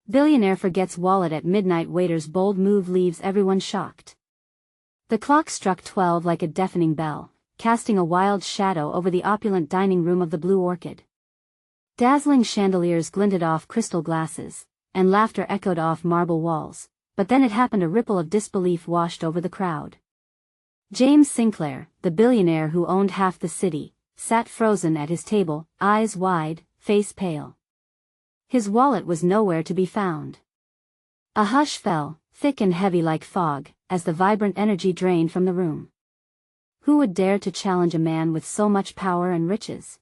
Billionaire forgets wallet at midnight. Waiter's bold move leaves everyone shocked. The clock struck 12 like a deafening bell, casting a wild shadow over the opulent dining room of the Blue Orchid. Dazzling chandeliers glinted off crystal glasses, and laughter echoed off marble walls, but then it happened. A ripple of disbelief washed over the crowd. James Sinclair, the billionaire who owned half the city, sat frozen at his table, eyes wide, face pale. His wallet was nowhere to be found. A hush fell, thick and heavy like fog, as the vibrant energy drained from the room. Who would dare to challenge a man with so much power and riches?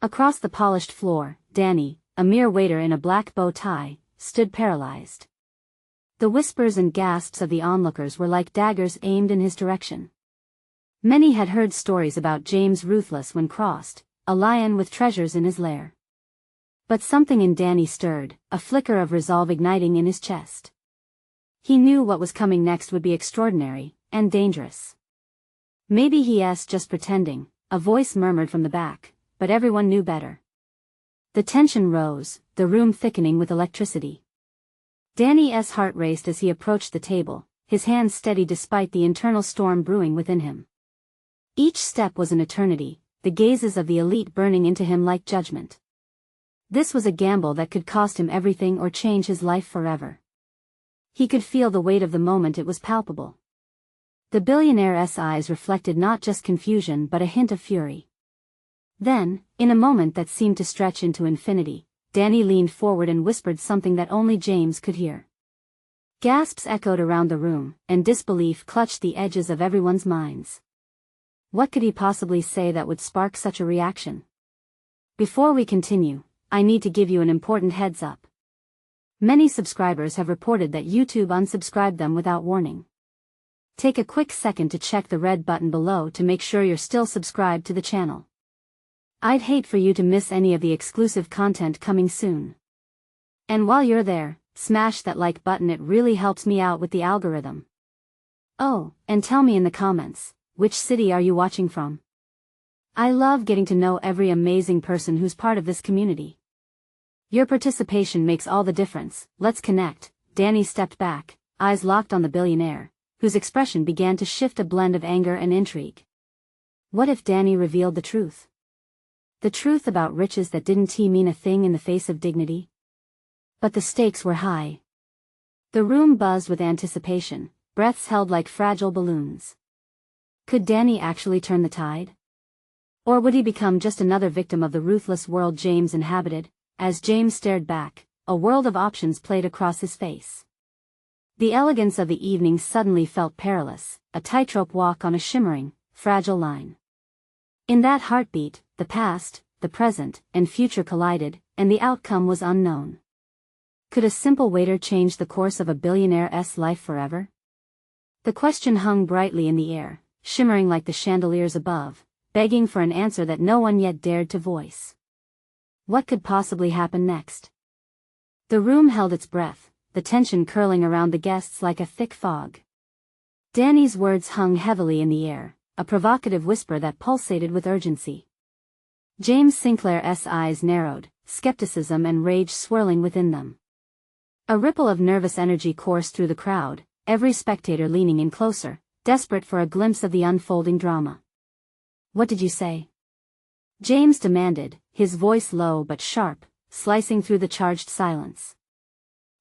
Across the polished floor, Danny, a mere waiter in a black bow tie, stood paralyzed. The whispers and gasps of the onlookers were like daggers aimed in his direction. Many had heard stories about James ruthless when crossed, a lion with treasures in his lair. But something in Danny stirred, a flicker of resolve igniting in his chest. He knew what was coming next would be extraordinary, and dangerous. Maybe he's just pretending, a voice murmured from the back, but everyone knew better. The tension rose, the room thickening with electricity. Danny's heart raced as he approached the table, his hands steady despite the internal storm brewing within him. Each step was an eternity, the gazes of the elite burning into him like judgment. This was a gamble that could cost him everything or change his life forever. He could feel the weight of the moment. It was palpable. The billionaire's eyes reflected not just confusion but a hint of fury. Then, in a moment that seemed to stretch into infinity, Danny leaned forward and whispered something that only James could hear. Gasps echoed around the room, and disbelief clutched the edges of everyone's minds. What could he possibly say that would spark such a reaction? Before we continue, I need to give you an important heads up. Many subscribers have reported that YouTube unsubscribed them without warning. Take a quick second to check the red button below to make sure you're still subscribed to the channel. I'd hate for you to miss any of the exclusive content coming soon. And while you're there, smash that like button. It really helps me out with the algorithm. Oh, and tell me in the comments, which city are you watching from? I love getting to know every amazing person who's part of this community. Your participation makes all the difference. Let's connect. Danny stepped back, eyes locked on the billionaire, whose expression began to shift, a blend of anger and intrigue. What if Danny revealed the truth? The truth about riches that didn't mean a thing in the face of dignity? But the stakes were high. The room buzzed with anticipation, breaths held like fragile balloons. Could Danny actually turn the tide? Or would he become just another victim of the ruthless world James inhabited? As James stared back, a world of options played across his face. The elegance of the evening suddenly felt perilous, a tightrope walk on a shimmering, fragile line. In that heartbeat, the past, the present, and future collided, and the outcome was unknown. Could a simple waiter change the course of a billionaire's life forever? The question hung brightly in the air, shimmering like the chandeliers above, begging for an answer that no one yet dared to voice. What could possibly happen next? The room held its breath, the tension curling around the guests like a thick fog. Danny's words hung heavily in the air, a provocative whisper that pulsated with urgency. James Sinclair's eyes narrowed, skepticism and rage swirling within them. A ripple of nervous energy coursed through the crowd, every spectator leaning in closer, desperate for a glimpse of the unfolding drama. What did you say? James demanded, his voice low but sharp, slicing through the charged silence.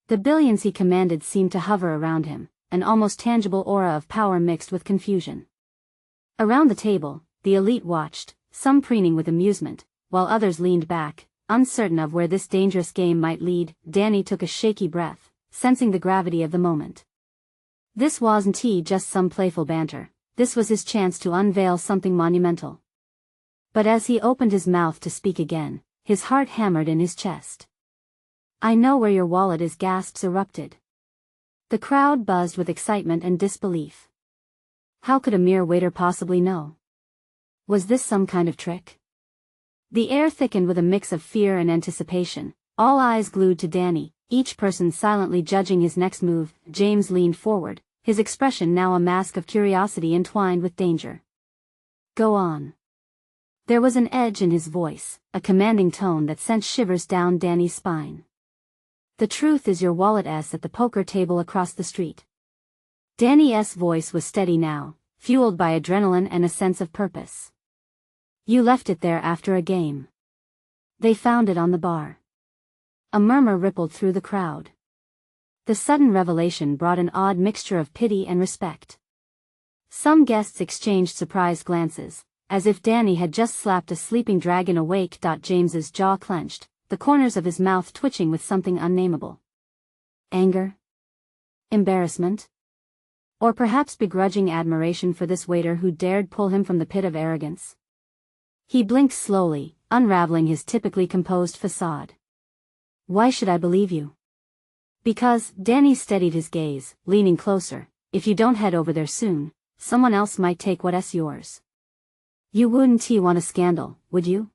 The billions he commanded seemed to hover around him, an almost tangible aura of power mixed with confusion. Around the table, the elite watched, some preening with amusement, while others leaned back, uncertain of where this dangerous game might lead. Danny took a shaky breath, sensing the gravity of the moment. This wasn't just some playful banter, this was his chance to unveil something monumental. But as he opened his mouth to speak again, his heart hammered in his chest. I know where your wallet is, gasps erupted. The crowd buzzed with excitement and disbelief. How could a mere waiter possibly know? Was this some kind of trick? The air thickened with a mix of fear and anticipation, all eyes glued to Danny, each person silently judging his next move. James leaned forward, his expression now a mask of curiosity entwined with danger. Go on. There was an edge in his voice, a commanding tone that sent shivers down Danny's spine. The truth is your wallet's at the poker table across the street. Danny's voice was steady now, fueled by adrenaline and a sense of purpose. You left it there after a game. They found it on the bar. A murmur rippled through the crowd. The sudden revelation brought an odd mixture of pity and respect. Some guests exchanged surprised glances, as if Danny had just slapped a sleeping dragon awake. James's jaw clenched, the corners of his mouth twitching with something unnameable. Anger? Embarrassment? Or perhaps begrudging admiration for this waiter who dared pull him from the pit of arrogance? He blinked slowly, unraveling his typically composed facade. Why should I believe you? Because, Danny steadied his gaze, leaning closer, if you don't head over there soon, someone else might take what's yours. You wouldn't want a scandal, would you?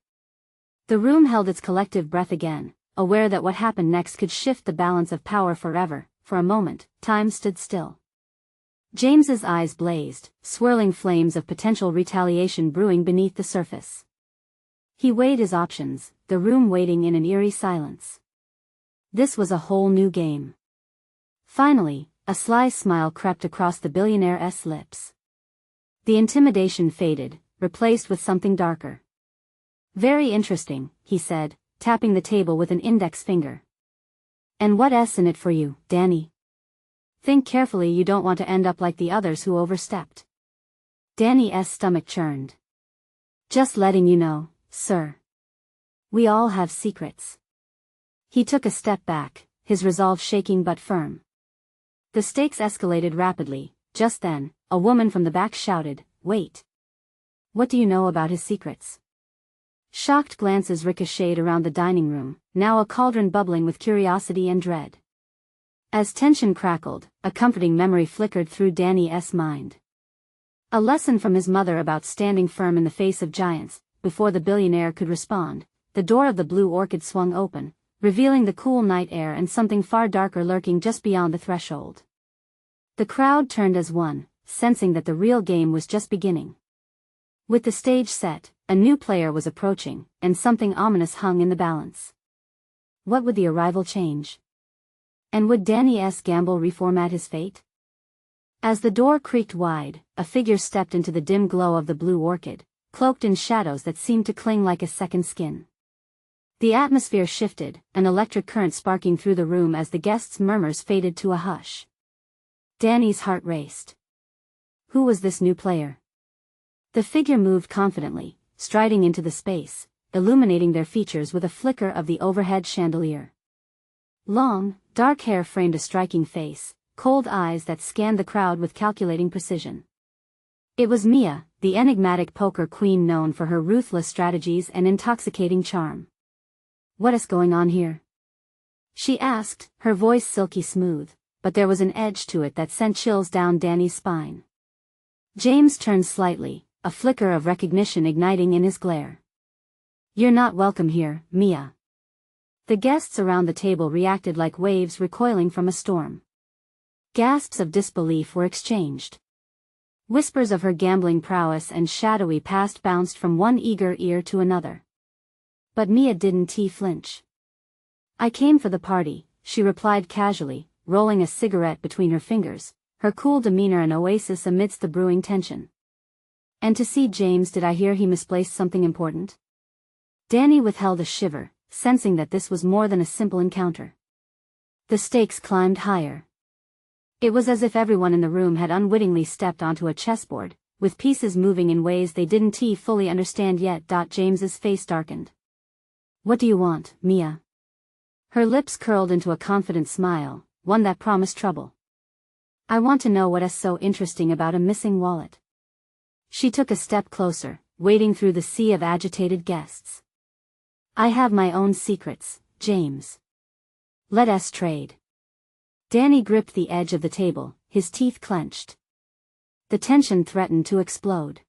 The room held its collective breath again, aware that what happened next could shift the balance of power forever. For a moment, time stood still. James's eyes blazed, swirling flames of potential retaliation brewing beneath the surface. He weighed his options, the room waiting in an eerie silence. This was a whole new game. Finally, a sly smile crept across the billionaire's lips. The intimidation faded, replaced with something darker. Very interesting, he said, tapping the table with an index finger. And what's in it for you, Danny? Think carefully, you don't want to end up like the others who overstepped. Danny's stomach churned. Just letting you know, sir. We all have secrets. He took a step back, his resolve shaking but firm. The stakes escalated rapidly. Just then, a woman from the back shouted, "Wait! What do you know about his secrets?" Shocked glances ricocheted around the dining room, now a cauldron bubbling with curiosity and dread. As tension crackled, a comforting memory flickered through Danny's mind. A lesson from his mother about standing firm in the face of giants. Before the billionaire could respond, the door of the Blue Orchid swung open, revealing the cool night air and something far darker lurking just beyond the threshold. The crowd turned as one, sensing that the real game was just beginning. With the stage set, a new player was approaching, and something ominous hung in the balance. What would the arrival change? And would Danny's gamble reformat his fate? As the door creaked wide, a figure stepped into the dim glow of the Blue Orchid, cloaked in shadows that seemed to cling like a second skin. The atmosphere shifted, an electric current sparking through the room as the guests' murmurs faded to a hush. Danny's heart raced. Who was this new player? The figure moved confidently, striding into the space, illuminating their features with a flicker of the overhead chandelier. Long, dark hair framed a striking face, cold eyes that scanned the crowd with calculating precision. It was Mia, the enigmatic poker queen known for her ruthless strategies and intoxicating charm. "What's going on here?" she asked, her voice silky smooth, but there was an edge to it that sent chills down Danny's spine. James turned slightly, a flicker of recognition igniting in his glare. "You're not welcome here, Mia." The guests around the table reacted like waves recoiling from a storm. Gasps of disbelief were exchanged. Whispers of her gambling prowess and shadowy past bounced from one eager ear to another. But Mia didn't flinch. "I came for the party," she replied casually, rolling a cigarette between her fingers, her cool demeanor an oasis amidst the brewing tension. "And to see James, did I hear he misplaced something important?" Danny withheld a shiver, sensing that this was more than a simple encounter. The stakes climbed higher. It was as if everyone in the room had unwittingly stepped onto a chessboard, with pieces moving in ways they didn't fully understand yet. James's face darkened. "What do you want, Mia?" Her lips curled into a confident smile, one that promised trouble. "I want to know what's so interesting about a missing wallet." She took a step closer, wading through the sea of agitated guests. "I have my own secrets, James. Let's trade." Danny gripped the edge of the table, his teeth clenched. The tension threatened to explode.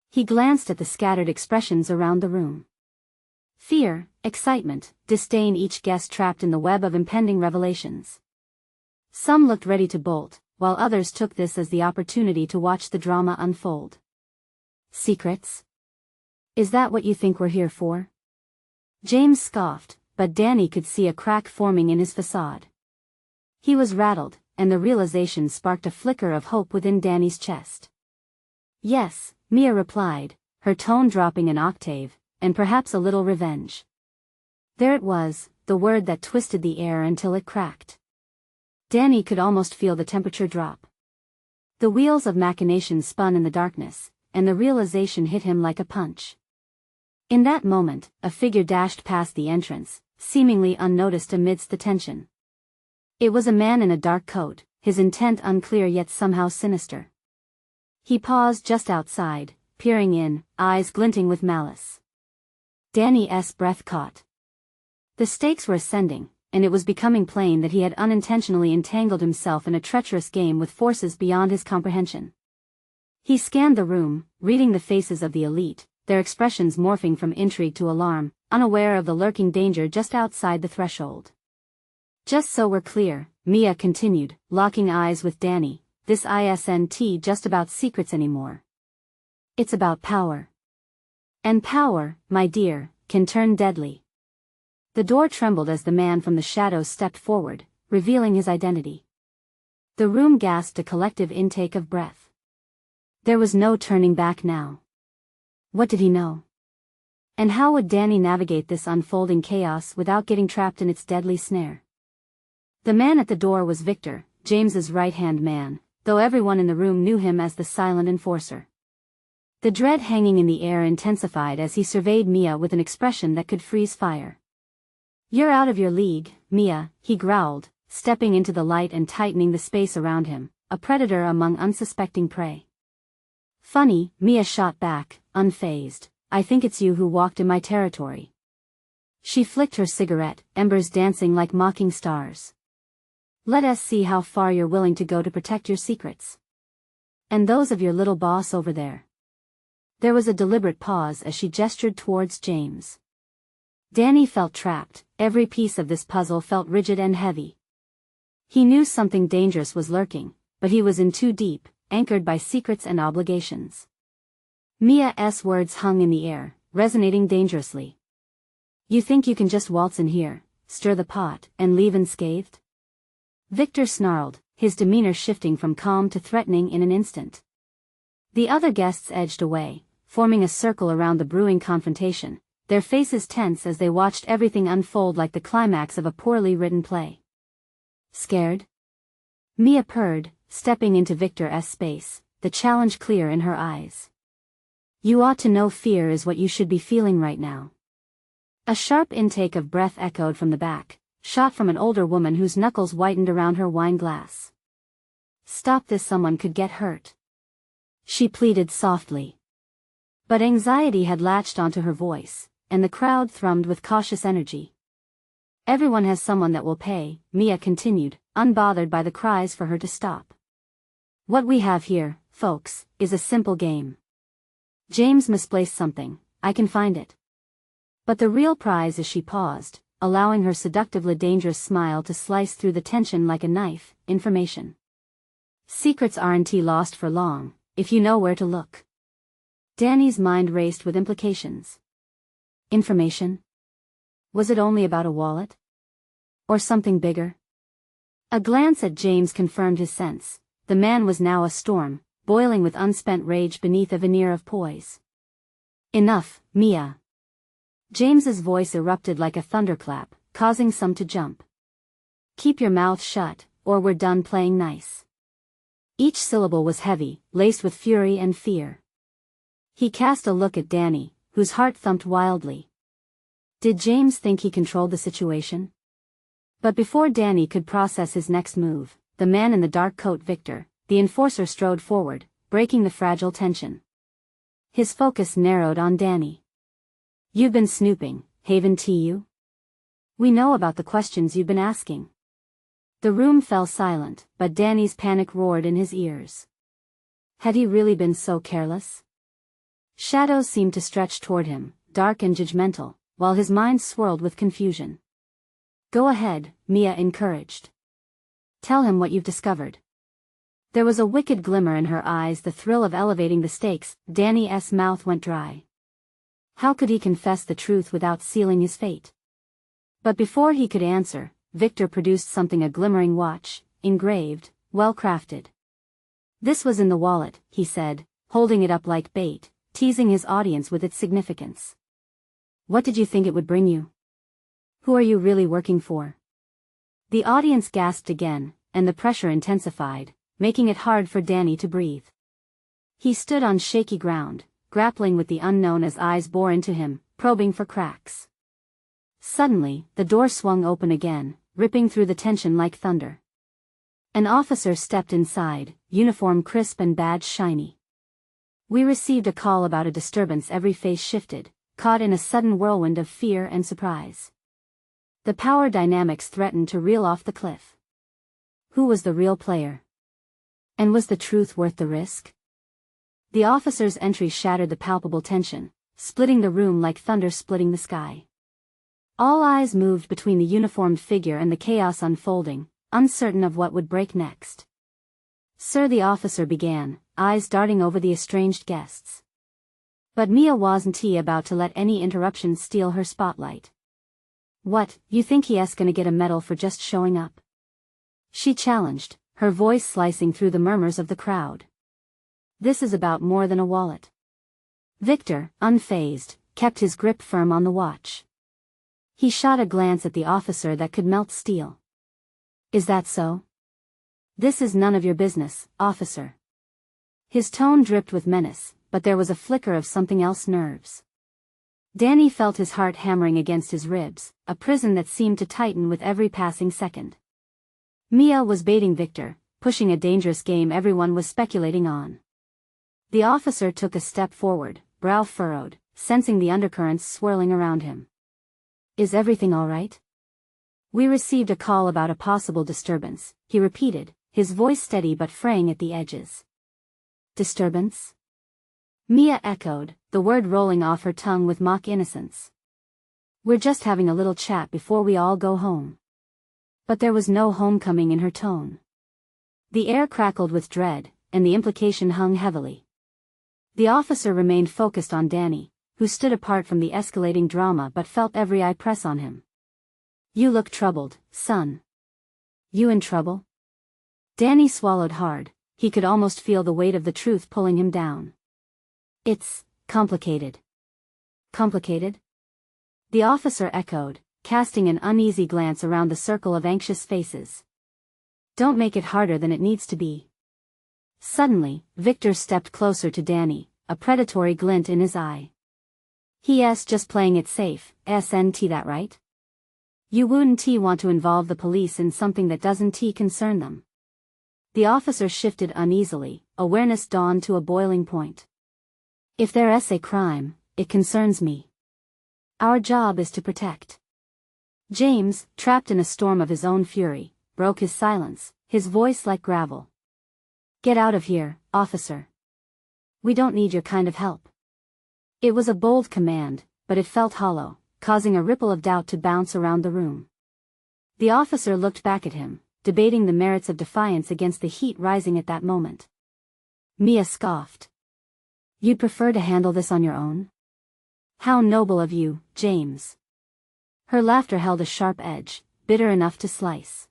He glanced at the scattered expressions around the room. Fear, excitement, disdain, each guest trapped in the web of impending revelations. Some looked ready to bolt, while others took this as the opportunity to watch the drama unfold. "Secrets? Is that what you think we're here for?" James scoffed, but Danny could see a crack forming in his facade. He was rattled, and the realization sparked a flicker of hope within Danny's chest. "Yes," Mia replied, her tone dropping an octave, "and perhaps a little revenge." There it was, the word that twisted the air until it cracked. Danny could almost feel the temperature drop. The wheels of machination spun in the darkness, and the realization hit him like a punch. In that moment, a figure dashed past the entrance, seemingly unnoticed amidst the tension. It was a man in a dark coat, his intent unclear yet somehow sinister. He paused just outside, peering in, eyes glinting with malice. Danny's breath caught. The stakes were ascending, and it was becoming plain that he had unintentionally entangled himself in a treacherous game with forces beyond his comprehension. He scanned the room, reading the faces of the elite, their expressions morphing from intrigue to alarm, unaware of the lurking danger just outside the threshold. "Just so we're clear," Mia continued, locking eyes with Danny, "this isn't just about secrets anymore. It's about power. And power, my dear, can turn deadly." The door trembled as the man from the shadows stepped forward, revealing his identity. The room gasped a collective intake of breath. There was no turning back now. What did he know? And how would Danny navigate this unfolding chaos without getting trapped in its deadly snare? The man at the door was Victor, James's right-hand man, though everyone in the room knew him as the silent enforcer. The dread hanging in the air intensified as he surveyed Mia with an expression that could freeze fire. "You're out of your league, Mia," he growled, stepping into the light and tightening the space around him, a predator among unsuspecting prey. "Funny," Mia shot back, unfazed, "I think it's you who walked in my territory." She flicked her cigarette, embers dancing like mocking stars. "Let us see how far you're willing to go to protect your secrets. And those of your little boss over there." There was a deliberate pause as she gestured towards James. Danny felt trapped, every piece of this puzzle felt rigid and heavy. He knew something dangerous was lurking, but he was in too deep, anchored by secrets and obligations. Mia's words hung in the air, resonating dangerously. "You think you can just waltz in here, stir the pot, and leave unscathed?" Victor snarled, his demeanor shifting from calm to threatening in an instant. The other guests edged away, forming a circle around the brewing confrontation, their faces tense as they watched everything unfold like the climax of a poorly written play. "Scared?" Mia purred, stepping into Victor's space, the challenge clear in her eyes. "You ought to know fear is what you should be feeling right now." A sharp intake of breath echoed from the back, shot from an older woman whose knuckles whitened around her wine glass. "Stop this, someone could get hurt," she pleaded softly. But anxiety had latched onto her voice, and the crowd thrummed with cautious energy. "Everyone has someone that will pay," Mia continued, unbothered by the cries for her to stop. "What we have here, folks, is a simple game. James misplaced something, I can find it. But the real prize is," she paused, allowing her seductively dangerous smile to slice through the tension like a knife, "information. Secrets aren't lost for long, if you know where to look." Danny's mind raced with implications. Information? Was it only about a wallet? Or something bigger? A glance at James confirmed his sense. The man was now a storm, boiling with unspent rage beneath a veneer of poise. "Enough, Mia." James's voice erupted like a thunderclap, causing some to jump. "Keep your mouth shut, or we're done playing nice." Each syllable was heavy, laced with fury and fear. He cast a look at Danny, whose heart thumped wildly. Did James think he controlled the situation? But before Danny could process his next move, the man in the dark coat, Victor, the enforcer, strode forward, breaking the fragile tension. His focus narrowed on Danny. "You've been snooping, haven't you? We know about the questions you've been asking." The room fell silent, but Danny's panic roared in his ears. Had he really been so careless? Shadows seemed to stretch toward him, dark and judgmental, while his mind swirled with confusion. "Go ahead," Mia encouraged. "Tell him what you've discovered." There was a wicked glimmer in her eyes, the thrill of elevating the stakes. Danny's mouth went dry. How could he confess the truth without sealing his fate? But before he could answer, Victor produced something, a glimmering watch, engraved, well-crafted. "This was in the wallet," he said, holding it up like bait, teasing his audience with its significance. "What did you think it would bring you? Who are you really working for?" The audience gasped again, and the pressure intensified, making it hard for Danny to breathe. He stood on shaky ground, grappling with the unknown as eyes bore into him, probing for cracks. Suddenly, the door swung open again, ripping through the tension like thunder. An officer stepped inside, uniform crisp and badge shiny. "We received a call about a disturbance." Every face shifted, caught in a sudden whirlwind of fear and surprise. The power dynamics threatened to reel off the cliff. Who was the real player? And was the truth worth the risk? The officer's entry shattered the palpable tension, splitting the room like thunder splitting the sky. All eyes moved between the uniformed figure and the chaos unfolding, uncertain of what would break next. "Sir," the officer began, eyes darting over the estranged guests. But Mia wasn't about to let any interruption steal her spotlight. "What, you think he's gonna get a medal for just showing up?" she challenged, her voice slicing through the murmurs of the crowd. "This is about more than a wallet." Victor, unfazed, kept his grip firm on the watch. He shot a glance at the officer that could melt steel. "Is that so?" "This is none of your business, officer." His tone dripped with menace, but there was a flicker of something else. Nerves. Danny felt his heart hammering against his ribs, a prison that seemed to tighten with every passing second. Mia was baiting Victor, pushing a dangerous game everyone was speculating on. The officer took a step forward, brow furrowed, sensing the undercurrents swirling around him. "Is everything all right?" "We received a call about a possible disturbance," he repeated, his voice steady but fraying at the edges. "Disturbance?" Mia echoed, the word rolling off her tongue with mock innocence. "We're just having a little chat before we all go home." But there was no homecoming in her tone. The air crackled with dread, and the implication hung heavily. The officer remained focused on Danny, who stood apart from the escalating drama but felt every eye press on him. "You look troubled, son." "You in trouble?" Danny swallowed hard, he could almost feel the weight of the truth pulling him down. "It's complicated." "Complicated?" The officer echoed, casting an uneasy glance around the circle of anxious faces. "Don't make it harder than it needs to be." Suddenly, Victor stepped closer to Danny, a predatory glint in his eye. "He's just playing it safe, isn't that right? You wouldn't want to involve the police in something that doesn't concern them." The officer shifted uneasily, awareness dawned to a boiling point. "If there's a crime, it concerns me. Our job is to protect." James, trapped in a storm of his own fury, broke his silence, his voice like gravel. "Get out of here, officer. We don't need your kind of help." It was a bold command, but it felt hollow, causing a ripple of doubt to bounce around the room. The officer looked back at him, debating the merits of defiance against the heat rising at that moment. Mia scoffed. "You'd prefer to handle this on your own? How noble of you, James." Her laughter held a sharp edge, bitter enough to slice.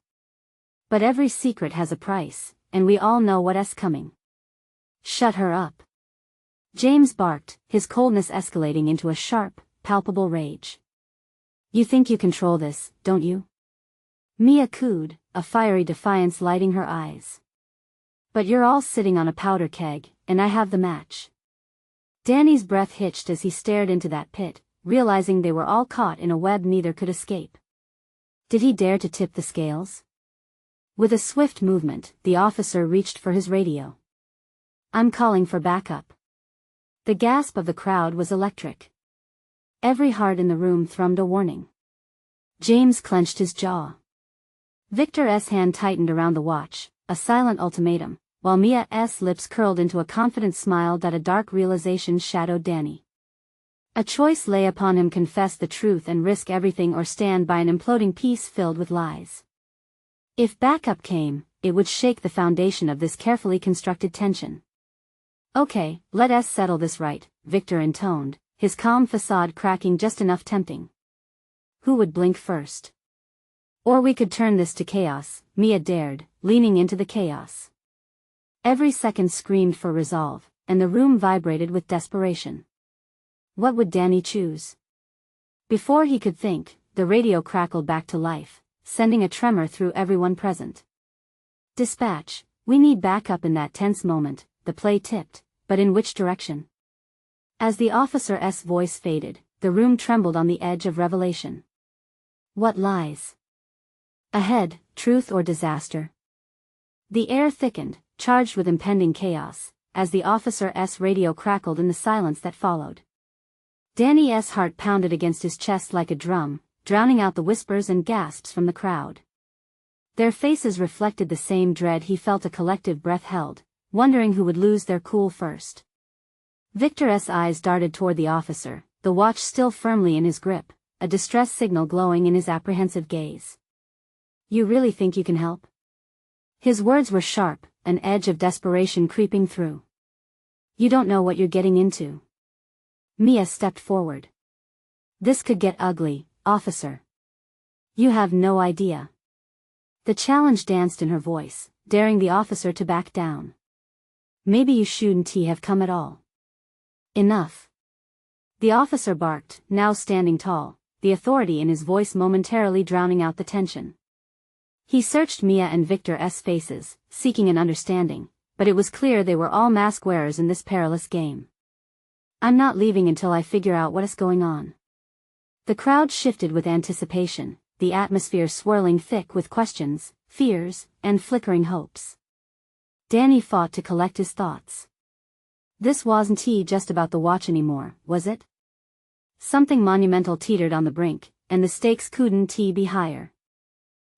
"But every secret has a price, and we all know what's coming." "Shut her up." James barked, his coldness escalating into a sharp, palpable rage. "You think you control this, don't you?" Mia cooed, a fiery defiance lighting her eyes. "But you're all sitting on a powder keg, and I have the match." Danny's breath hitched as he stared into that pit, realizing they were all caught in a web neither could escape. Did he dare to tip the scales? With a swift movement, the officer reached for his radio. "I'm calling for backup." The gasp of the crowd was electric. Every heart in the room thrummed a warning. James clenched his jaw. Victor's hand tightened around the watch, a silent ultimatum, while Mia's lips curled into a confident smile that a dark realization shadowed Danny. A choice lay upon him: confess the truth and risk everything, or stand by an imploding peace filled with lies. If backup came, it would shake the foundation of this carefully constructed tension. "Okay, let us settle this right," Victor intoned, his calm facade cracking just enough tempting. who would blink first? Or we could turn this to chaos, Mia dared, leaning into the chaos. Every second screamed for resolve, and the room vibrated with desperation. What would Danny choose? Before he could think, the radio crackled back to life, sending a tremor through everyone present. Dispatch, we need backup. In that tense moment, the play tipped, but in which direction? As the officer's voice faded, the room trembled on the edge of revelation. What lies ahead, truth or disaster? The air thickened, charged with impending chaos, as the officer's radio crackled in the silence that followed. Danny's heart pounded against his chest like a drum, drowning out the whispers and gasps from the crowd. Their faces reflected the same dread he felt. A collective breath held, wondering who would lose their cool first. Victor's eyes darted toward the officer, the watch still firmly in his grip, a distress signal glowing in his apprehensive gaze. You really think you can help? His words were sharp, an edge of desperation creeping through. You don't know what you're getting into. Mia stepped forward. This could get ugly, officer. You have no idea. The challenge danced in her voice, daring the officer to back down. Maybe you shouldn't have come at all. Enough. The officer barked, now standing tall, the authority in his voice momentarily drowning out the tension. He searched Mia and Victor's faces, seeking an understanding, but it was clear they were all mask wearers in this perilous game. I'm not leaving until I figure out what is going on. The crowd shifted with anticipation, the atmosphere swirling thick with questions, fears, and flickering hopes. Danny fought to collect his thoughts. This wasn't just about the watch anymore, was it? Something monumental teetered on the brink, and the stakes couldn't be higher.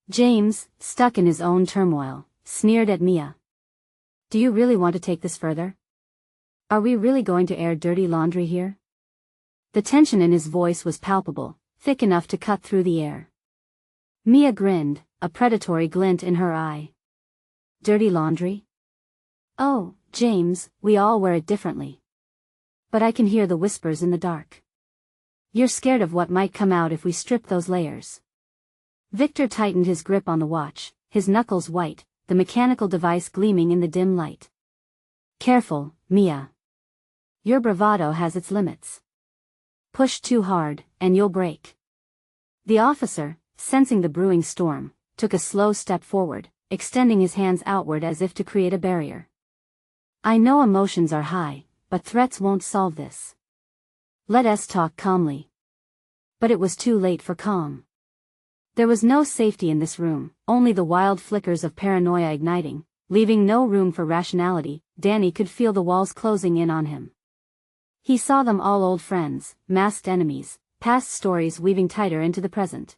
James, stuck in his own turmoil, sneered at Mia. Do you really want to take this further? Are we really going to air dirty laundry here? The tension in his voice was palpable, thick enough to cut through the air. Mia grinned, a predatory glint in her eye. Dirty laundry? Oh, James, we all wear it differently. But I can hear the whispers in the dark. You're scared of what might come out if we strip those layers. Victor tightened his grip on the watch, his knuckles white, the mechanical device gleaming in the dim light. Careful, Mia. Your bravado has its limits. Push too hard, and you'll break. The officer, sensing the brewing storm, took a slow step forward, extending his hands outward as if to create a barrier. I know emotions are high, but threats won't solve this. Let us talk calmly. But it was too late for calm. There was no safety in this room, only the wild flickers of paranoia igniting, leaving no room for rationality. Danny could feel the walls closing in on him. He saw them all old friends, masked enemies, past stories weaving tighter into the present.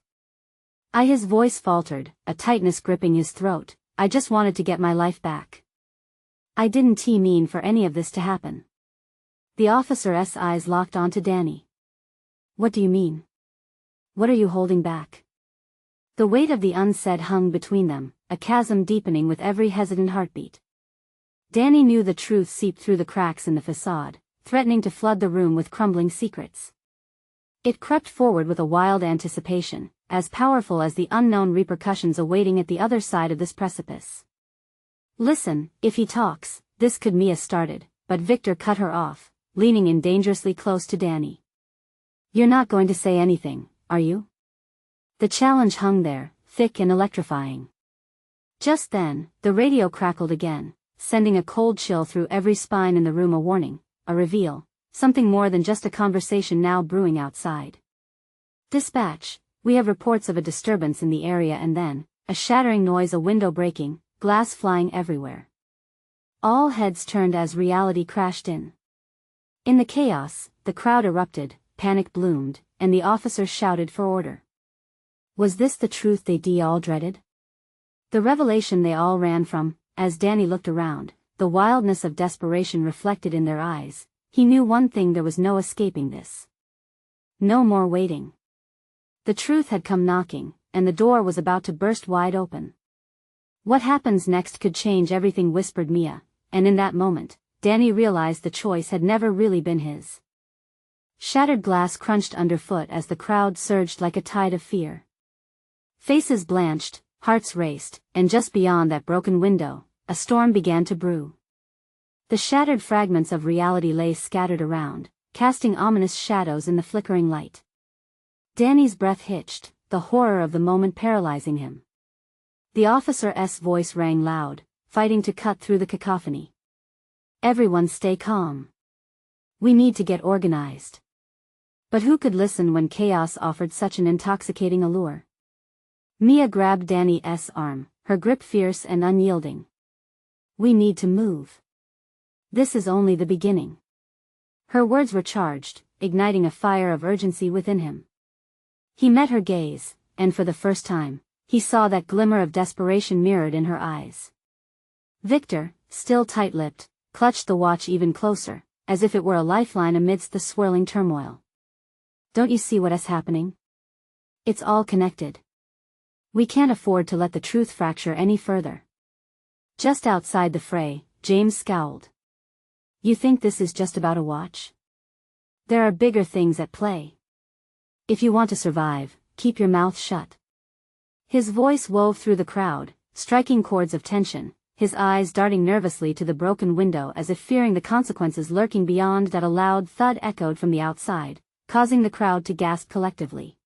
His voice faltered, a tightness gripping his throat. I just wanted to get my life back. I didn't mean for any of this to happen. The officer's eyes locked onto Danny. What do you mean? What are you holding back? The weight of the unsaid hung between them, a chasm deepening with every hesitant heartbeat. Danny knew the truth seeped through the cracks in the facade, threatening to flood the room with crumbling secrets. It crept forward with a wild anticipation, as powerful as the unknown repercussions awaiting at the other side of this precipice. Listen, if he talks, this could. Mia started, but Victor cut her off, leaning in dangerously close to Danny. You're not going to say anything, are you? The challenge hung there, thick and electrifying. Just then, the radio crackled again, sending a cold chill through every spine in the room. A warning, a reveal, something more than just a conversation now brewing outside. Dispatch, we have reports of a disturbance in the area. And then, a shattering noise, a window breaking, glass flying everywhere. All heads turned as reality crashed in. In the chaos, the crowd erupted, panic bloomed, and the officers shouted for order. Was this the truth they all dreaded? The revelation they all ran from? As Danny looked around, the wildness of desperation reflected in their eyes. He knew one thing: there was no escaping this. No more waiting. The truth had come knocking, and the door was about to burst wide open. What happens next could change everything, whispered Mia, and in that moment, Danny realized the choice had never really been his. Shattered glass crunched underfoot as the crowd surged like a tide of fear. Faces blanched, hearts raced, and just beyond that broken window, a storm began to brew. The shattered fragments of reality lay scattered around, casting ominous shadows in the flickering light. Danny's breath hitched, the horror of the moment paralyzing him. The officer's voice rang loud, fighting to cut through the cacophony. "Everyone stay calm. We need to get organized." But who could listen when chaos offered such an intoxicating allure? Mia grabbed Danny's arm, her grip fierce and unyielding. "We need to move. This is only the beginning." Her words were charged, igniting a fire of urgency within him. He met her gaze, and for the first time, he saw that glimmer of desperation mirrored in her eyes. Victor, still tight-lipped, clutched the watch even closer, as if it were a lifeline amidst the swirling turmoil. "Don't you see what's happening? It's all connected. We can't afford to let the truth fracture any further." Just outside the fray, James scowled. "You think this is just about a watch? There are bigger things at play. If you want to survive, keep your mouth shut." His voice wove through the crowd, striking chords of tension, his eyes darting nervously to the broken window as if fearing the consequences lurking beyond. That a loud thud echoed from the outside, causing the crowd to gasp collectively.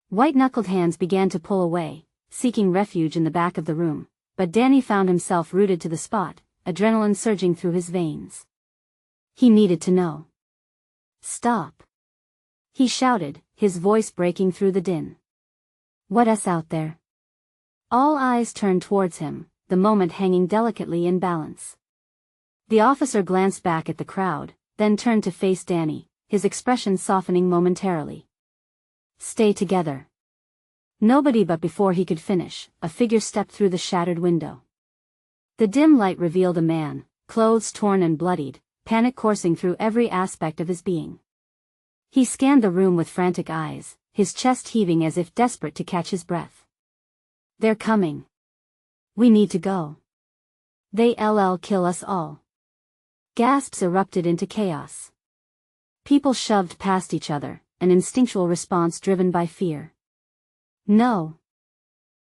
White-knuckled hands began to pull away, seeking refuge in the back of the room, but Danny found himself rooted to the spot, adrenaline surging through his veins. He needed to know. "Stop!" he shouted, his voice breaking through the din. "What's out there?" All eyes turned towards him, the moment hanging delicately in balance. The officer glanced back at the crowd, then turned to face Danny, his expression softening momentarily. "Stay together." Nobody but before he could finish, a figure stepped through the shattered window. The dim light revealed a man, clothes torn and bloodied, panic coursing through every aspect of his being. He scanned the room with frantic eyes, his chest heaving as if desperate to catch his breath. "They're coming. We need to go. They'll kill us all." Gasps erupted into chaos. People shoved past each other, an instinctual response driven by fear. "No.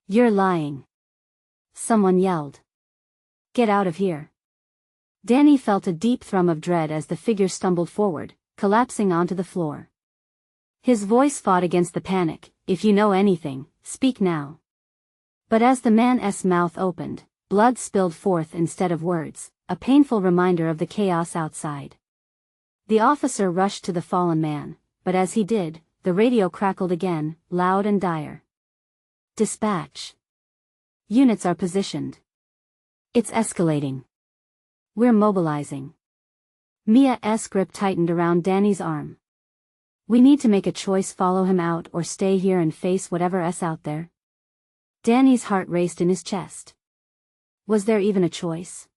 You're lying." Someone yelled. "Get out of here." Danny felt a deep thrum of dread as the figure stumbled forward, collapsing onto the floor. His voice fought against the panic. "If you know anything, speak now." But as the man's mouth opened, blood spilled forth instead of words, a painful reminder of the chaos outside. The officer rushed to the fallen man, but as he did, the radio crackled again, loud and dire. "Dispatch. Units are positioned. It's escalating. We're mobilizing." Mia's grip tightened around Danny's arm. "We need to make a choice: follow him out or stay here and face whatever's out there." Danny's heart raced in his chest. Was there even a choice?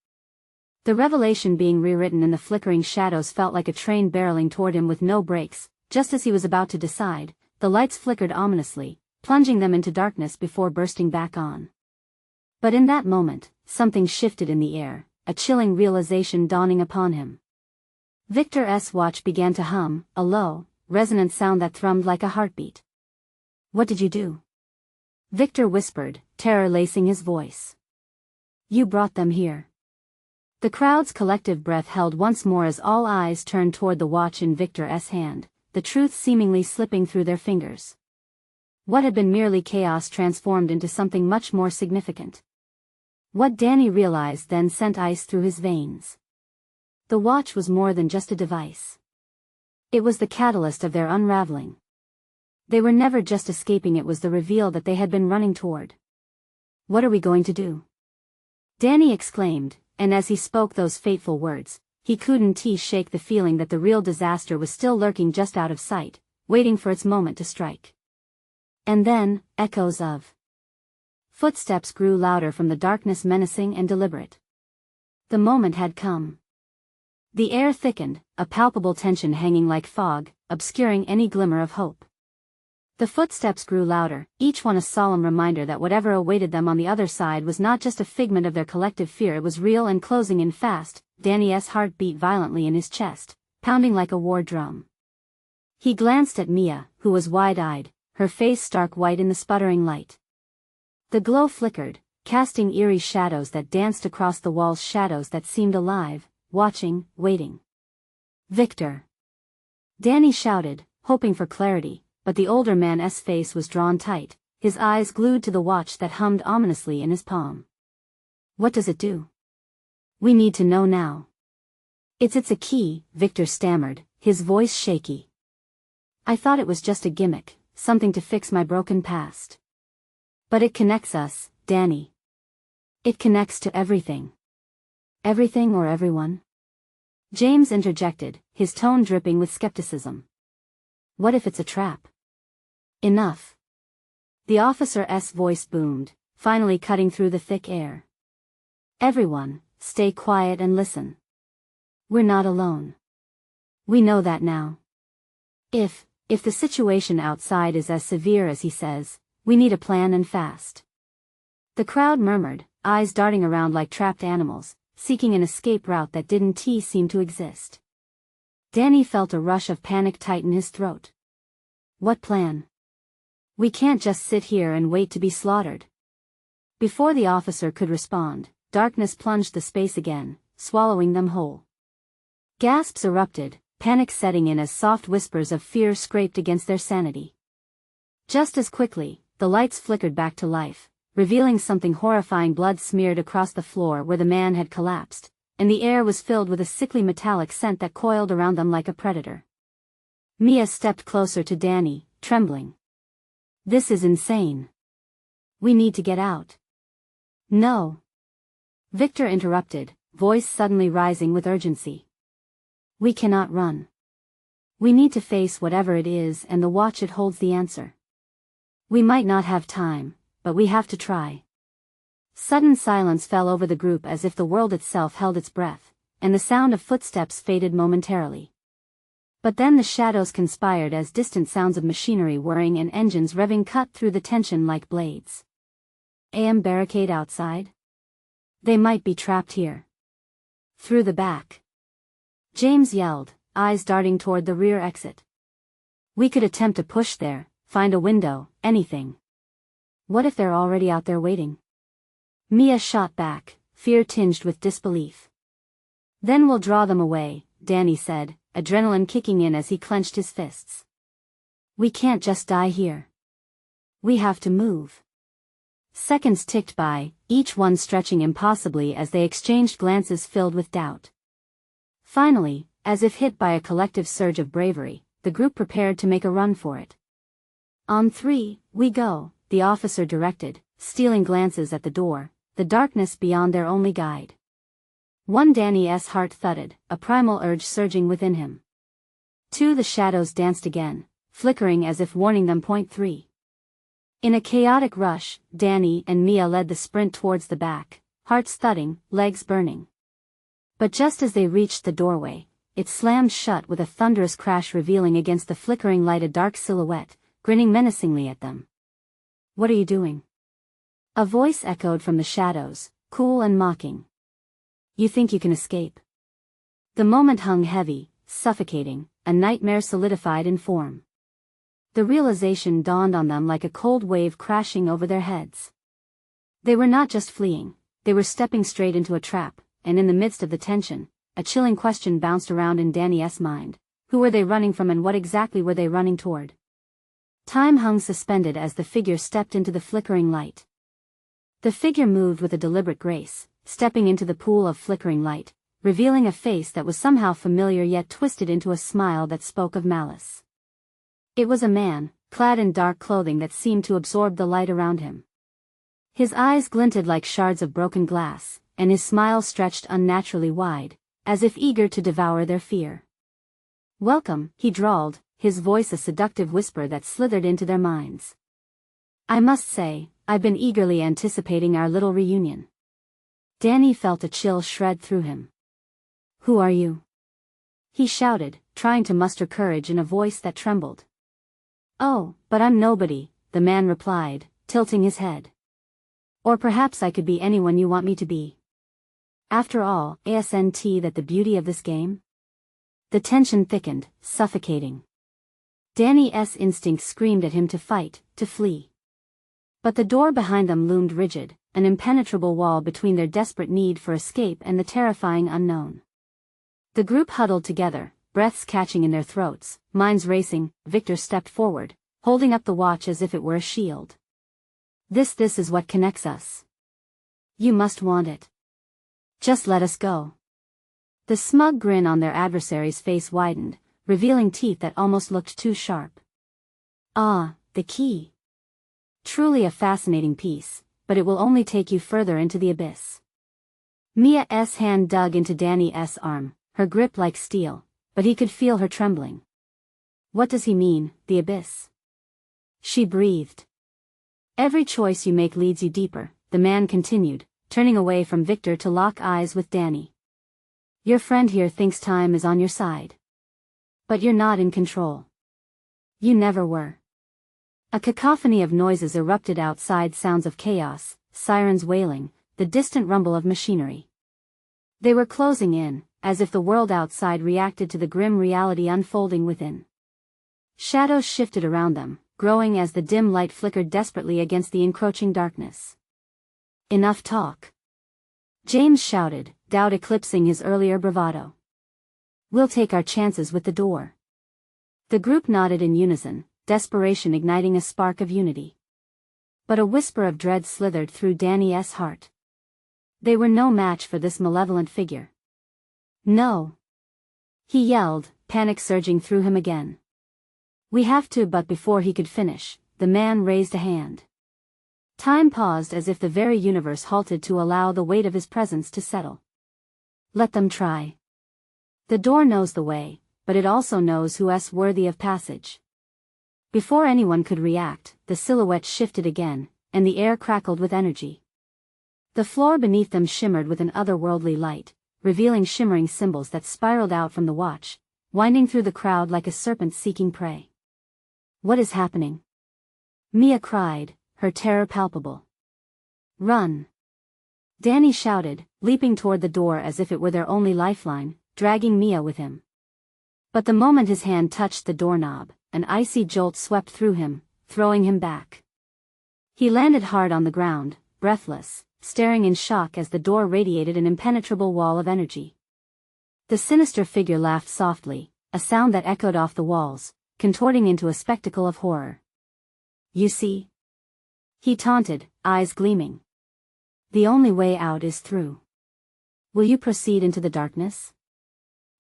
The revelation being rewritten in the flickering shadows felt like a train barreling toward him with no brakes. Just as he was about to decide, the lights flickered ominously, plunging them into darkness before bursting back on. But in that moment, something shifted in the air, a chilling realization dawning upon him. Victor's watch began to hum, a low, resonant sound that thrummed like a heartbeat. "What did you do?" Victor whispered, terror lacing his voice. "You brought them here." The crowd's collective breath held once more as all eyes turned toward the watch in Victor's hand, the truth seemingly slipping through their fingers. What had been merely chaos transformed into something much more significant. What Danny realized then sent ice through his veins. The watch was more than just a device. It was the catalyst of their unraveling. They were never just escaping, it was the reveal that they had been running toward. "What are we going to do?" Danny exclaimed, and as he spoke those fateful words, he couldn't shake the feeling that the real disaster was still lurking just out of sight, waiting for its moment to strike. And then, echoes of footsteps grew louder from the darkness, menacing and deliberate. The moment had come. The air thickened, a palpable tension hanging like fog, obscuring any glimmer of hope. The footsteps grew louder, each one a solemn reminder that whatever awaited them on the other side was not just a figment of their collective fear, it was real and closing in fast. Danny's heart beat violently in his chest, pounding like a war drum. He glanced at Mia, who was wide-eyed, her face stark white in the sputtering light. The glow flickered, casting eerie shadows that danced across the walls, shadows that seemed alive, watching, waiting. "Victor!" Danny shouted, hoping for clarity, but the older man's face was drawn tight, his eyes glued to the watch that hummed ominously in his palm. "What does it do? We need to know now." It's a key," Victor stammered, his voice shaky. "I thought it was just a gimmick, something to fix my broken past. But it connects us, Danny. It connects to everything." "Everything or everyone?" James interjected, his tone dripping with skepticism. "What if it's a trap?" "Enough." The officer's voice boomed, finally cutting through the thick air. "Everyone, stay quiet and listen. We're not alone. We know that now. If the situation outside is as severe as he says, we need a plan and fast." The crowd murmured, eyes darting around like trapped animals, seeking an escape route that didn't seem to exist. Danny felt a rush of panic tighten his throat. "What plan? We can't just sit here and wait to be slaughtered." Before the officer could respond, darkness plunged the space again, swallowing them whole. Gasps erupted, panic setting in as soft whispers of fear scraped against their sanity. Just as quickly, the lights flickered back to life, revealing something horrifying. Blood smeared across the floor where the man had collapsed, and the air was filled with a sickly metallic scent that coiled around them like a predator. Mia stepped closer to Danny, trembling. "This is insane. We need to get out." "No." Victor interrupted, voice suddenly rising with urgency. "We cannot run. We need to face whatever it is, and the watch it holds the answer. We might not have time, but we have to try." Sudden silence fell over the group as if the world itself held its breath, and the sound of footsteps faded momentarily. But then the shadows conspired as distant sounds of machinery whirring and engines revving cut through the tension like blades. Barricade outside? They might be trapped here. Through the back. James yelled, eyes darting toward the rear exit. "We could attempt to push there, find a window, anything." "What if they're already out there waiting?" Mia shot back, fear tinged with disbelief. "Then we'll draw them away," Danny said, adrenaline kicking in as he clenched his fists. "We can't just die here. We have to move." Seconds ticked by, each one stretching impossibly as they exchanged glances filled with doubt. Finally, as if hit by a collective surge of bravery, the group prepared to make a run for it. "On three, we go," the officer directed, stealing glances at the door, the darkness beyond their only guide. One, Danny's heart thudded, a primal urge surging within him. Two, the shadows danced again, flickering as if warning them. Point three. In a chaotic rush, Danny and Mia led the sprint towards the back, hearts thudding, legs burning. But just as they reached the doorway, it slammed shut with a thunderous crash, revealing against the flickering light a dark silhouette, grinning menacingly at them. "What are you doing?" A voice echoed from the shadows, cool and mocking. "You think you can escape?" The moment hung heavy, suffocating, a nightmare solidified in form. The realization dawned on them like a cold wave crashing over their heads. They were not just fleeing, they were stepping straight into a trap, and in the midst of the tension, a chilling question bounced around in Danny's mind. Who were they running from, and what exactly were they running toward? Time hung suspended as the figure stepped into the flickering light. The figure moved with a deliberate grace, stepping into the pool of flickering light, revealing a face that was somehow familiar yet twisted into a smile that spoke of malice. It was a man, clad in dark clothing that seemed to absorb the light around him. His eyes glinted like shards of broken glass, and his smile stretched unnaturally wide, as if eager to devour their fear. "Welcome," he drawled, his voice a seductive whisper that slithered into their minds. "I must say, I've been eagerly anticipating our little reunion." Danny felt a chill shred through him. "Who are you?" he shouted, trying to muster courage in a voice that trembled. "Oh, but I'm nobody," the man replied, tilting his head. "Or perhaps I could be anyone you want me to be. After all, isn't that the beauty of this game?" The tension thickened, suffocating. Danny's instinct screamed at him to fight, to flee. But the door behind them loomed rigid, an impenetrable wall between their desperate need for escape and the terrifying unknown. The group huddled together, breaths catching in their throats, minds racing. Victor stepped forward, holding up the watch as if it were a shield. This is what connects us. You must want it. Just let us go." The smug grin on their adversary's face widened, revealing teeth that almost looked too sharp. "Ah, the key. Truly a fascinating piece, but it will only take you further into the abyss." Mia's hand dug into Danny's arm, her grip like steel, but he could feel her trembling. "What does he mean, the abyss?" she breathed. "Every choice you make leads you deeper," the man continued, turning away from Victor to lock eyes with Danny. "Your friend here thinks time is on your side. But you're not in control. You never were." A cacophony of noises erupted outside, sounds of chaos, sirens wailing, the distant rumble of machinery. They were closing in, as if the world outside reacted to the grim reality unfolding within. Shadows shifted around them, growing as the dim light flickered desperately against the encroaching darkness. "Enough talk," James shouted, doubt eclipsing his earlier bravado. "We'll take our chances with the door." The group nodded in unison, desperation igniting a spark of unity. But a whisper of dread slithered through Danny's heart. They were no match for this malevolent figure. "No!" he yelled, panic surging through him again. "We have to," but before he could finish, the man raised a hand. Time paused as if the very universe halted to allow the weight of his presence to settle. "Let them try. The door knows the way, but it also knows who's worthy of passage." Before anyone could react, the silhouette shifted again, and the air crackled with energy. The floor beneath them shimmered with an otherworldly light, revealing shimmering symbols that spiraled out from the watch, winding through the crowd like a serpent seeking prey. "What is happening?" Mia cried, her terror palpable. "Run!" Danny shouted, leaping toward the door as if it were their only lifeline, dragging Mia with him. But the moment his hand touched the doorknob, an icy jolt swept through him, throwing him back. He landed hard on the ground, breathless, staring in shock as the door radiated an impenetrable wall of energy. The sinister figure laughed softly, a sound that echoed off the walls, contorting into a spectacle of horror. "You see?" he taunted, eyes gleaming. "The only way out is through. Will you proceed into the darkness?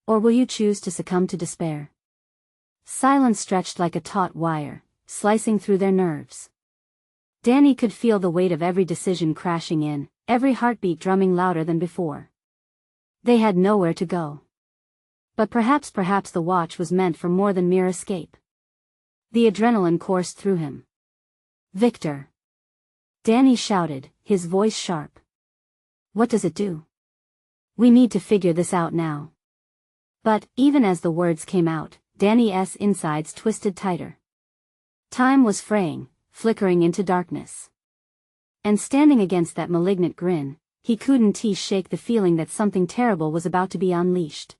Or will you choose to succumb to despair?" Silence stretched like a taut wire, slicing through their nerves. Danny could feel the weight of every decision crashing in, every heartbeat drumming louder than before. They had nowhere to go. But perhaps the watch was meant for more than mere escape. The adrenaline coursed through him. "Victor!" Danny shouted, his voice sharp. "What does it do? We need to figure this out now." But, even as the words came out, Danny's insides twisted tighter. Time was fraying, flickering into darkness. And standing against that malignant grin, he couldn't shake the feeling that something terrible was about to be unleashed.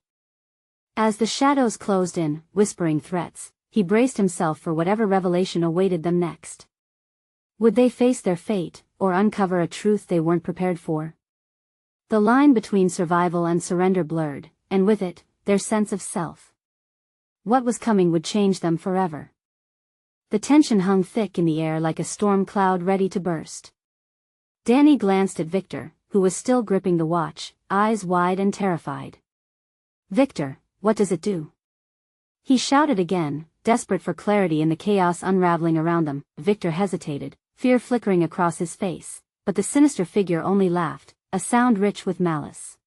As the shadows closed in, whispering threats, he braced himself for whatever revelation awaited them next. Would they face their fate, or uncover a truth they weren't prepared for? The line between survival and surrender blurred, and with it, their sense of self. What was coming would change them forever. The tension hung thick in the air like a storm cloud ready to burst. Danny glanced at Victor, who was still gripping the watch, eyes wide and terrified. "Victor, what does it do?" he shouted again, desperate for clarity in the chaos unraveling around them. Victor hesitated, fear flickering across his face, but the sinister figure only laughed, a sound rich with malice.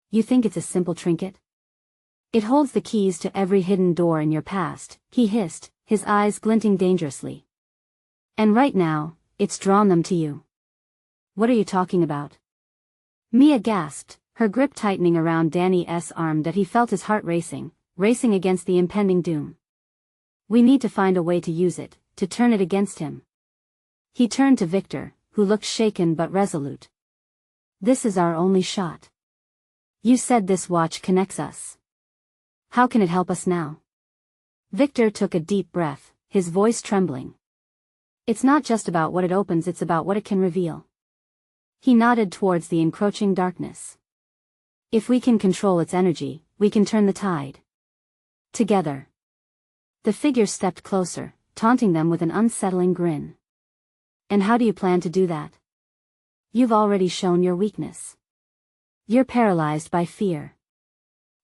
"You think it's a simple trinket? It holds the keys to every hidden door in your past," he hissed, his eyes glinting dangerously. "And right now, it's drawn them to you." "What are you talking about?" Mia gasped, her grip tightening around Danny's arm that he felt his heart racing against the impending doom. "We need to find a way to use it, to turn it against him." He turned to Victor, who looked shaken but resolute. "This is our only shot. You said this watch connects us. How can it help us now?" Victor took a deep breath, his voice trembling. It's not just about what it opens, it's about what it can reveal. He nodded towards the encroaching darkness. If we can control its energy, we can turn the tide. Together. The figure stepped closer, taunting them with an unsettling grin. And how do you plan to do that? You've already shown your weakness. You're paralyzed by fear.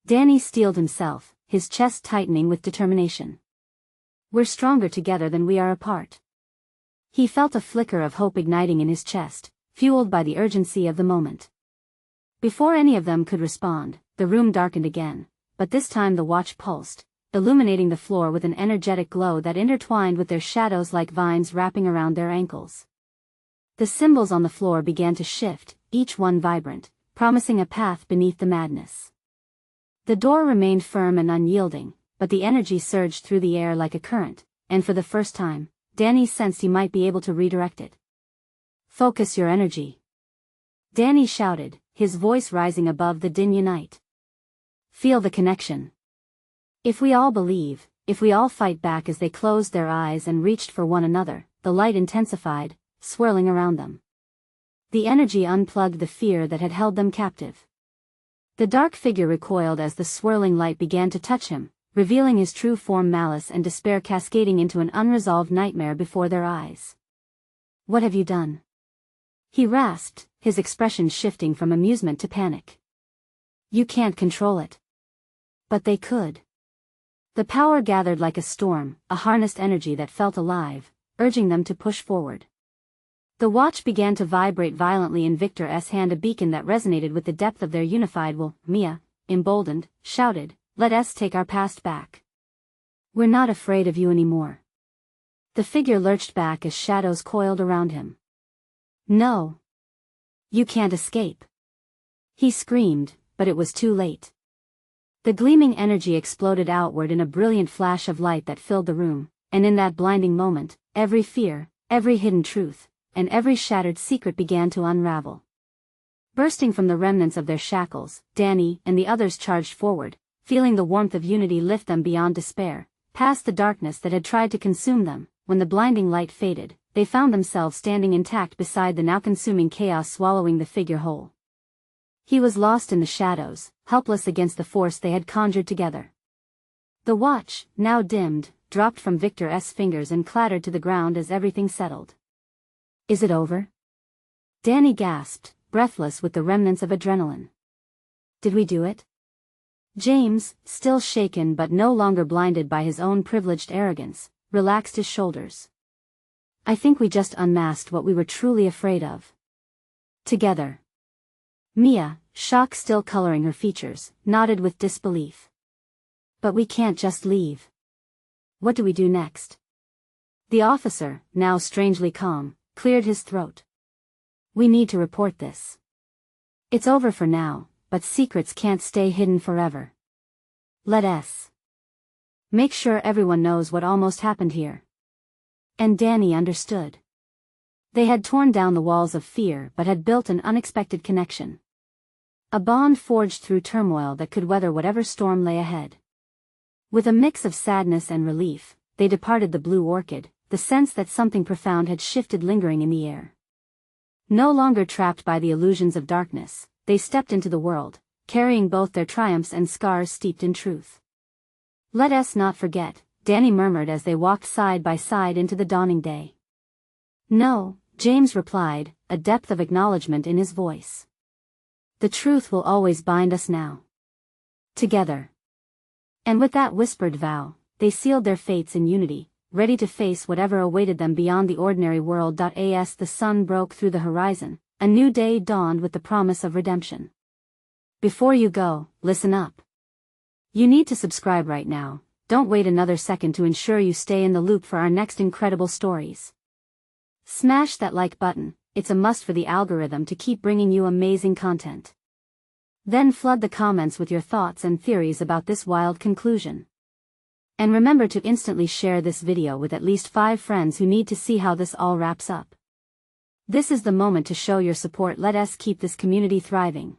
Danny steeled himself, his chest tightening with determination. We're stronger together than we are apart. He felt a flicker of hope igniting in his chest, fueled by the urgency of the moment. Before any of them could respond, the room darkened again, but this time the watch pulsed, illuminating the floor with an energetic glow that intertwined with their shadows like vines wrapping around their ankles. The symbols on the floor began to shift, each one vibrant, promising a path beneath the madness. The door remained firm and unyielding, but the energy surged through the air like a current, and for the first time, Danny sensed he might be able to redirect it. Focus your energy. Danny shouted, his voice rising above the din night. Feel the connection. If we all believe, if we all fight back. As they closed their eyes and reached for one another, the light intensified, swirling around them. The energy unplugged the fear that had held them captive. The dark figure recoiled as the swirling light began to touch him, revealing his true form, malice and despair cascading into an unresolved nightmare before their eyes. What have you done? He rasped, his expression shifting from amusement to panic. You can't control it. But they could. The power gathered like a storm, a harnessed energy that felt alive, urging them to push forward. The watch began to vibrate violently in Victor's hand, a beacon that resonated with the depth of their unified will. Mia, emboldened, shouted, "Let us take our past back. We're not afraid of you anymore." The figure lurched back as shadows coiled around him. No. You can't escape. He screamed, but it was too late. The gleaming energy exploded outward in a brilliant flash of light that filled the room, and in that blinding moment, every fear, every hidden truth, and every shattered secret began to unravel. Bursting from the remnants of their shackles, Danny and the others charged forward, feeling the warmth of unity lift them beyond despair, past the darkness that had tried to consume them. When the blinding light faded, they found themselves standing intact beside the now-consuming chaos swallowing the figure whole. He was lost in the shadows, helpless against the force they had conjured together. The watch, now dimmed, dropped from Victor's fingers and clattered to the ground as everything settled. Is it over? Danny gasped, breathless with the remnants of adrenaline. Did we do it? James, still shaken but no longer blinded by his own privileged arrogance, relaxed his shoulders. I think we just unmasked what we were truly afraid of. Together. Mia, shock still coloring her features, nodded with disbelief. But we can't just leave. What do we do next? The officer, now strangely calm, cleared his throat. We need to report this. It's over for now, but secrets can't stay hidden forever. Let us make sure everyone knows what almost happened here. And Danny understood. They had torn down the walls of fear but had built an unexpected connection. A bond forged through turmoil that could weather whatever storm lay ahead. With a mix of sadness and relief, they departed the Blue Orchid, the sense that something profound had shifted lingering in the air. No longer trapped by the illusions of darkness, they stepped into the world, carrying both their triumphs and scars steeped in truth. Let us not forget, Danny murmured as they walked side by side into the dawning day. No, James replied, a depth of acknowledgement in his voice. The truth will always bind us now. Together. And with that whispered vow, they sealed their fates in unity, ready to face whatever awaited them beyond the ordinary world. As the sun broke through the horizon, a new day dawned with the promise of redemption. Before you go, listen up. You need to subscribe right now. Don't wait another second to ensure you stay in the loop for our next incredible stories. Smash that like button, it's a must for the algorithm to keep bringing you amazing content. Then flood the comments with your thoughts and theories about this wild conclusion. And remember to instantly share this video with at least 5 friends who need to see how this all wraps up. This is the moment to show your support. Let us keep this community thriving.